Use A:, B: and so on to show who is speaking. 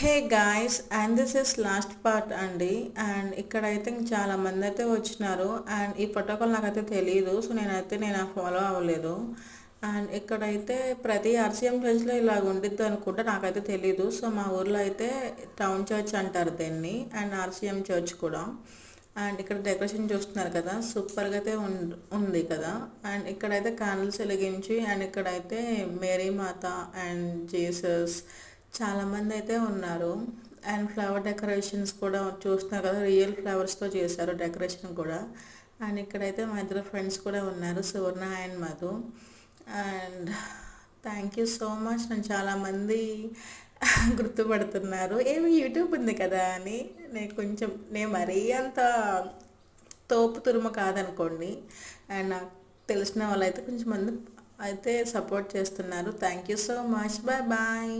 A: Hey guys and this is last part అండి. And ఇక్కడైతే చాలా మంది అయితే వచ్చినారు. అండ్ ఈ ప్రోటోకాల్ నాకైతే తెలియదు, సో నేను ఫాలో అవ్వలేదు. అండ్ ఇక్కడైతే ప్రతి ఆర్సీఎం చర్చ్లో ఇలాగ ఉండిద్ది అనుకుంటా, నాకైతే తెలీదు. సో మా ఊర్లో అయితే టౌన్ చర్చ్ అంటారు దీన్ని, అండ్ ఆర్సీఎం చర్చ్ కూడా. అండ్ ఇక్కడ డెకరేషన్ చూస్తున్నారు కదా, సూపర్గా అయితే ఉంది కదా. అండ్ ఇక్కడైతే క్యాండిల్స్ వెలిగించి, అండ్ ఇక్కడైతే మేరీ మాత అండ్ జీసస్ చాలామంది అయితే ఉన్నారు. అండ్ ఫ్లవర్ డెకరేషన్స్ కూడా చూస్తున్నారు కదా, రియల్ ఫ్లవర్స్తో చేశారు డెకరేషన్ కూడా. అండ్ ఇక్కడైతే మా ఇద్దరు ఫ్రెండ్స్ కూడా ఉన్నారు, Suvarna and Madhu. And thank you so much. నన్ను చాలామంది గుర్తుపడుతున్నారు, ఏమి యూట్యూబ్ ఉంది కదా అని. నేను మరీ అంత తోపు తురుము కాదనుకోండి. అండ్ నాకు తెలిసిన వాళ్ళైతే కొంచెం మంది అయితే సపోర్ట్ చేస్తున్నారు. Thank you so much. Bye bye.